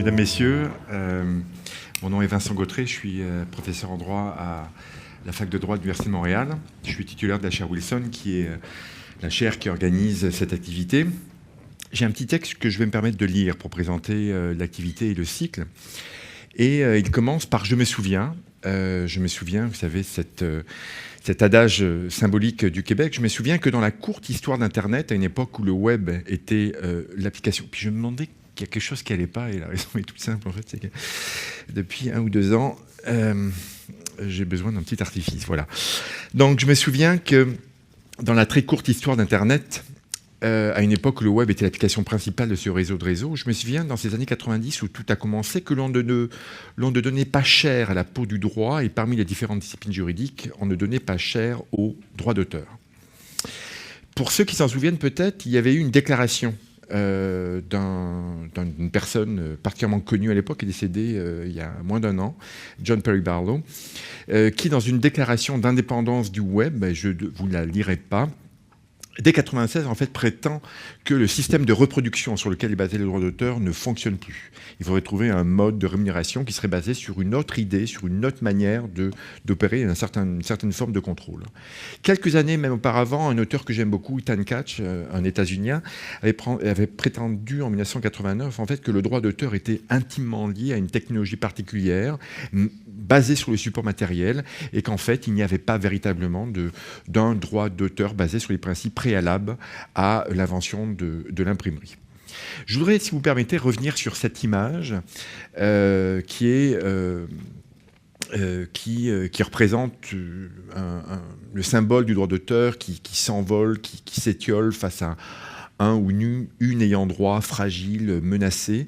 Mesdames, Messieurs, mon nom est Vincent Gautret, je suis professeur en droit à la fac de droit de l'Université de Montréal. Je suis titulaire de la chaire Wilson, qui est la chaire qui organise cette activité. J'ai un petit texte que je vais me permettre de lire pour présenter l'activité et le cycle. Et il commence par « Je me souviens ». Je me souviens, vous savez, cet adage symbolique du Québec. Je me souviens que dans la courte histoire d'Internet, à une époque où le web était l'application, puis je me demandais qu'il y a quelque chose qui n'allait pas, et la raison est toute simple, en fait, c'est que depuis 1 ou 2 ans, j'ai besoin d'un petit artifice, voilà. Donc je me souviens que dans la très courte histoire d'Internet, à une époque où le web était l'application principale de ce réseau de réseaux, je me souviens dans ces années 90 où tout a commencé que l'on ne donnait pas cher à la peau du droit, et parmi les différentes disciplines juridiques, on ne donnait pas cher au droit d'auteur. Pour ceux qui s'en souviennent peut-être, il y avait eu une déclaration d'une personne particulièrement connue à l'époque, qui est décédée il y a moins d'1 an, John Perry Barlow, qui dans une déclaration d'indépendance du web, je ne vous la lirai pas, dès 1996, en fait, prétend que le système de reproduction sur lequel est basé le droit d'auteur ne fonctionne plus. Il faudrait trouver un mode de rémunération qui serait basé sur une autre idée, sur une autre manière d'opérer une certaine forme de contrôle. Quelques années même auparavant, un auteur que j'aime beaucoup, Ethan Katch, un États-Unien, avait prétendu en 1989 en fait, que le droit d'auteur était intimement lié à une technologie particulière, basée sur le support matériel, et qu'en fait, il n'y avait pas véritablement d'un droit d'auteur basé sur les principes préalables à l'invention de l'imprimerie. Je voudrais, si vous permettez, revenir sur cette image qui représente le symbole du droit d'auteur qui s'envole, qui s'étiole face à un ou une ayant droit fragile, menacée.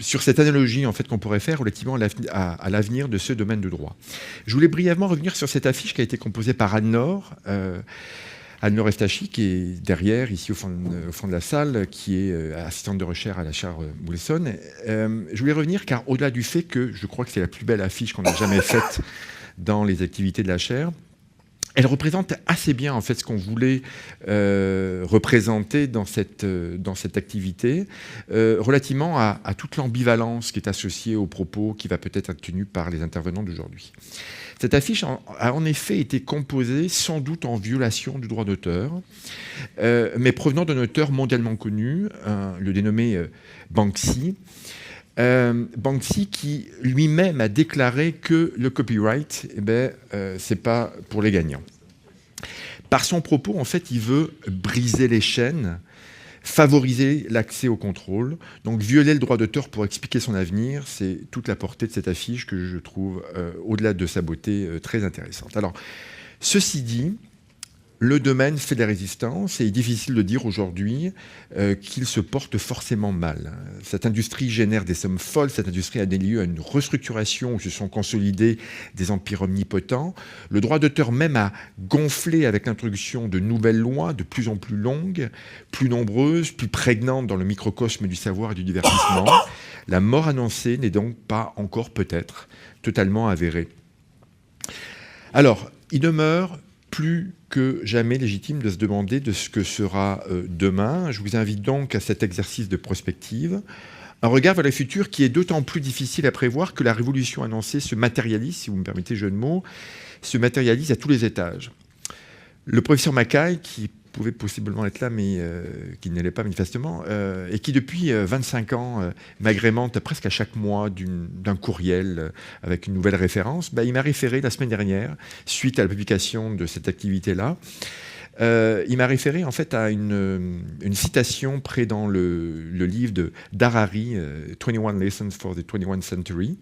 Sur cette analogie en fait, qu'on pourrait faire relativement à l'avenir de ce domaine de droit. Je voulais brièvement revenir sur cette affiche qui a été composée par Anne-Laure Estachi, qui est derrière, ici au fond de la salle, qui est assistante de recherche à la chaire Wilson. Je voulais revenir car au-delà du fait que je crois que c'est la plus belle affiche qu'on ait jamais faite dans les activités de la chaire, elle représente assez bien en fait ce qu'on voulait représenter dans cette activité, relativement à toute l'ambivalence qui est associée aux propos qui va peut-être être tenu par les intervenants d'aujourd'hui. Cette affiche a en effet été composée sans doute en violation du droit d'auteur, mais provenant d'un auteur mondialement connu, le dénommé Banksy. Banksy qui lui-même a déclaré que le copyright, c'est pas pour les gagnants. Par son propos, en fait, il veut briser les chaînes, favoriser l'accès au contrôle, donc violer le droit d'auteur pour expliquer son avenir. C'est toute la portée de cette affiche que je trouve, au-delà de sa beauté, très intéressante. Alors, ceci dit, le domaine fait des résistances et il est difficile de dire aujourd'hui qu'il se porte forcément mal. Cette industrie génère des sommes folles, cette industrie a donné lieu à une restructuration où se sont consolidés des empires omnipotents. Le droit d'auteur même a gonflé avec l'introduction de nouvelles lois de plus en plus longues, plus nombreuses, plus prégnantes dans le microcosme du savoir et du divertissement. La mort annoncée n'est donc pas encore peut-être totalement avérée. Alors, il demeure plus que jamais légitime de se demander de ce que sera demain. Je vous invite donc à cet exercice de prospective, un regard vers le futur qui est d'autant plus difficile à prévoir que la révolution annoncée se matérialise, si vous me permettez le jeu de mots, se matérialise à tous les étages. Le professeur Mackay, qui pouvait possiblement être là, mais qui ne l'est pas manifestement, et qui depuis 25 ans m'agrémente presque à chaque mois d'un courriel avec une nouvelle référence, il m'a référé la semaine dernière, suite à la publication de cette activité-là, il m'a référé en fait à une citation près dans le livre d'Harari, 21 Lessons for the 21st Century,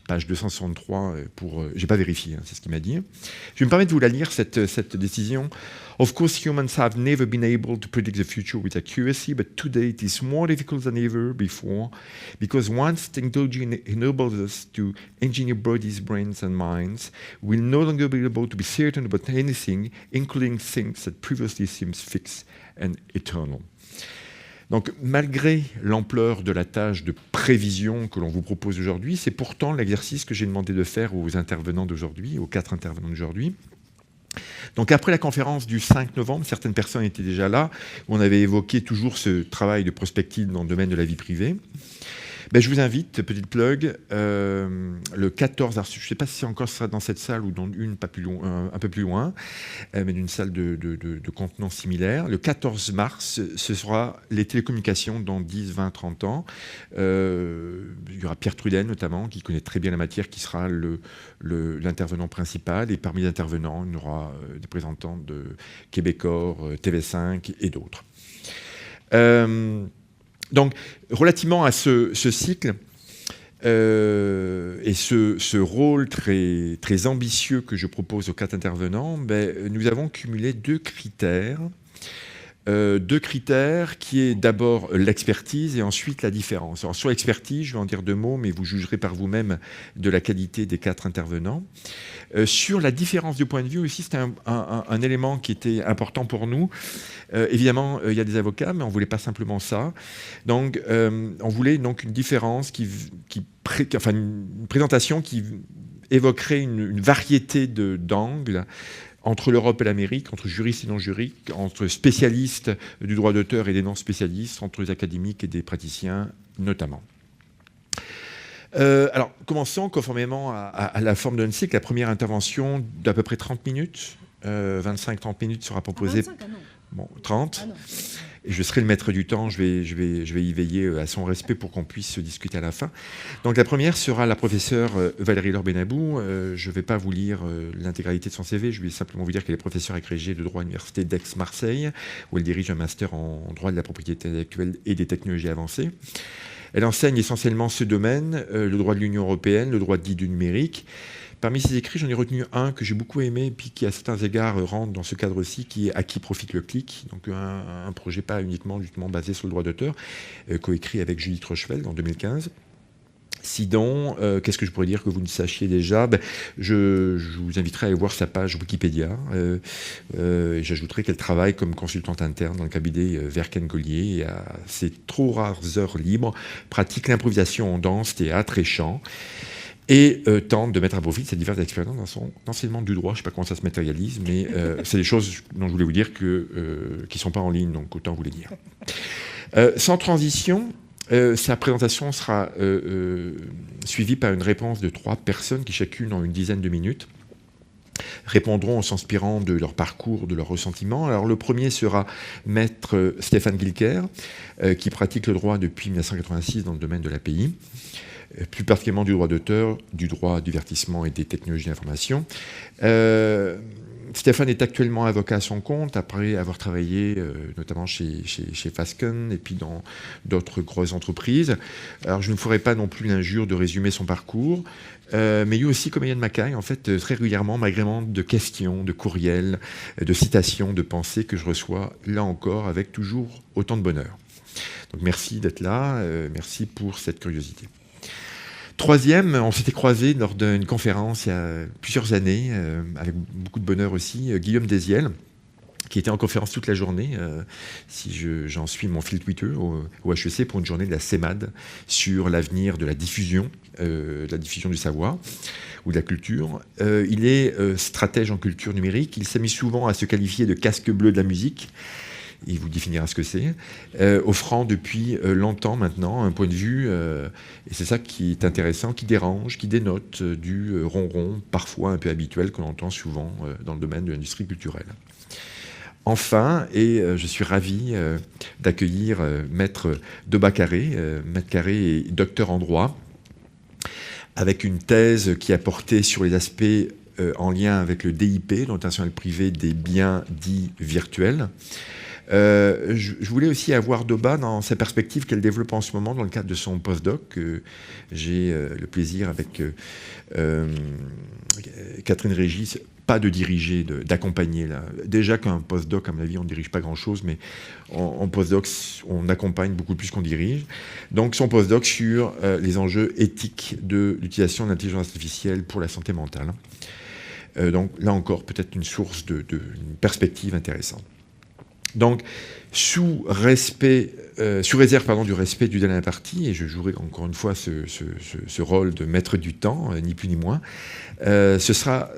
page 263, j'ai pas vérifié, c'est ce qu'il m'a dit. Je vais me permettre de vous la lire, cette décision. Of course, humans have never been able to predict the future with accuracy, but today it is more difficult than ever before, because once technology enables us to engineer bodies, brains, and minds, we'll no longer be able to be certain about anything, including things that previously seemed fixed and eternal. Donc, malgré l'ampleur de la tâche de prévision que l'on vous propose aujourd'hui, c'est pourtant l'exercice que j'ai demandé de faire aux intervenants d'aujourd'hui, aux 4 intervenants d'aujourd'hui, Donc après la conférence du 5 novembre, certaines personnes étaient déjà là, où on avait évoqué toujours ce travail de prospective dans le domaine de la vie privée. Ben, je vous invite, petite plug, le 14, je ne sais pas si c'est encore dans cette salle ou dans une pas plus loin, un peu plus loin, mais d'une salle de contenance similaire. Le 14 mars, ce sera les télécommunications dans 10, 20, 30 ans. Il y aura Pierre Trudel notamment, qui connaît très bien la matière, qui sera l'intervenant principal. Et parmi les intervenants, il y aura des représentants de Québecor, TV5 et d'autres. Donc, relativement à ce cycle et ce rôle très, très ambitieux que je propose aux 4 intervenants, nous avons cumulé 2 critères. 2 critères qui est d'abord l'expertise et ensuite la différence. Alors, sur l'expertise, je vais en dire 2 mots, mais vous jugerez par vous-même de la qualité des 4 intervenants. Sur la différence de point de vue aussi, c'était un élément qui était important pour nous. Évidemment, il y a des avocats, mais on ne voulait pas simplement ça. Donc, on voulait donc une différence une présentation qui évoquerait une variété d'angles entre l'Europe et l'Amérique, entre juristes et non-juristes, entre spécialistes du droit d'auteur et des non-spécialistes, entre les académiques et des praticiens notamment. Alors, commençons conformément à la forme d'un cycle. La première intervention d'à peu près 30 minutes, 25-30 minutes sera proposée. 25, ah non. Bon, 30. Ah non. Et je serai le maître du temps, je vais y veiller à son respect pour qu'on puisse se discuter à la fin. Donc la première sera la professeure Valérie Laure Benabou. Je ne vais pas vous lire l'intégralité de son CV, je vais simplement vous dire qu'elle est professeure agrégée de droit à l'université d'Aix-Marseille, où elle dirige un master en droit de la propriété intellectuelle et des technologies avancées. Elle enseigne essentiellement ce domaine, le droit de l'Union européenne, le droit dit du numérique. Parmi ses écrits, j'en ai retenu un que j'ai beaucoup aimé, puis qui à certains égards rentre dans ce cadre-ci, qui est « À qui profite le clic ?» Donc un projet pas uniquement justement basé sur le droit d'auteur, coécrit avec Judith Rochefeld en 2015. Sinon, qu'est-ce que je pourrais dire que vous ne sachiez déjà ? Je vous inviterai à aller voir sa page Wikipédia. J'ajouterai qu'elle travaille comme consultante interne dans le cabinet Verken Collier et à ses trop rares heures libres pratique l'improvisation en danse, théâtre et chant. Et tente de mettre à profit cette diverses expériences dans son enseignement du droit. Je ne sais pas comment ça se matérialise, mais c'est des choses dont je voulais vous dire qui ne sont pas en ligne, donc autant vous les dire. Sans transition, sa présentation sera suivie par une réponse de 3 personnes qui chacune en une dizaine de minutes répondront en s'inspirant de leur parcours, de leurs ressentiments. Alors le premier sera maître Stéphane Guilker, qui pratique le droit depuis 1986 dans le domaine de l'API. Plus particulièrement du droit d'auteur, du droit du divertissement et des technologies d'information. Stéphane est actuellement avocat à son compte, après avoir travaillé notamment chez Fasken et puis dans d'autres grosses entreprises. Alors je ne ferai pas non plus l'injure de résumer son parcours, mais lui aussi, comme Yann Mackay, en fait, très régulièrement m'agrémente de questions, de courriels, de citations, de pensées que je reçois, là encore, avec toujours autant de bonheur. Donc merci d'être là, merci pour cette curiosité. Troisième, on s'était croisés lors d'une conférence il y a plusieurs années, avec beaucoup de bonheur aussi, Guillaume Désiel, qui était en conférence toute la journée, si j'en suis mon fil Twitter, au HEC, pour une journée de la CEMAD sur l'avenir de la diffusion du savoir ou de la culture. Il est stratège en culture numérique, il s'amuse souvent à se qualifier de casque bleu de la musique. Il vous définira ce que c'est, offrant depuis longtemps maintenant un point de vue, et c'est ça qui est intéressant, qui dérange, qui dénote du ronron parfois un peu habituel qu'on entend souvent dans le domaine de l'industrie culturelle. Enfin, et je suis ravi d'accueillir Maître Doba Carré. Maître Carré est docteur en droit, avec une thèse qui a porté sur les aspects en lien avec le DIP, l'international privé des biens dits virtuels. Je voulais aussi avoir Doba dans sa perspective qu'elle développe en ce moment dans le cadre de son postdoc. J'ai le plaisir avec Catherine Régis, pas de diriger, d'accompagner. Déjà qu'un postdoc, à mon avis, on ne dirige pas grand-chose, mais en postdoc, on accompagne beaucoup plus qu'on dirige. Donc son postdoc sur les enjeux éthiques de l'utilisation de l'intelligence artificielle pour la santé mentale. Donc là encore, peut-être une source une perspective intéressante. Donc, sous réserve du respect du délai imparti, et je jouerai encore une fois ce rôle de maître du temps, ni plus ni moins, cela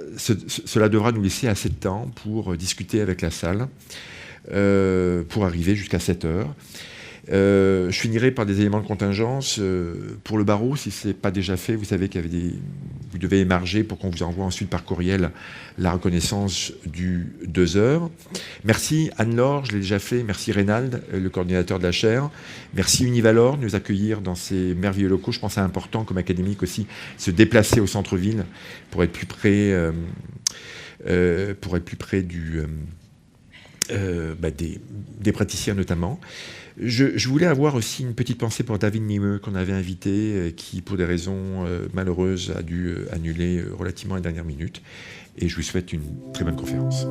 devra nous laisser assez de temps pour discuter avec la salle, pour arriver jusqu'à 7 heures. Je finirai par des éléments de contingence. Pour le barreau, si ce n'est pas déjà fait, vous savez qu'il y avait vous devez émarger pour qu'on vous envoie ensuite par courriel la reconnaissance du 2 heures. Merci Anne-Laure, je l'ai déjà fait. Merci Reynald, le coordinateur de la chaire. Merci Univalor de nous accueillir dans ces merveilleux locaux. Je pense que c'est important comme académique aussi se déplacer au centre-ville pour être plus près, des praticiens notamment. Je voulais avoir aussi une petite pensée pour David Nimeux qu'on avait invité, qui pour des raisons malheureuses a dû annuler relativement à la dernière minute. Et je vous souhaite une très bonne conférence.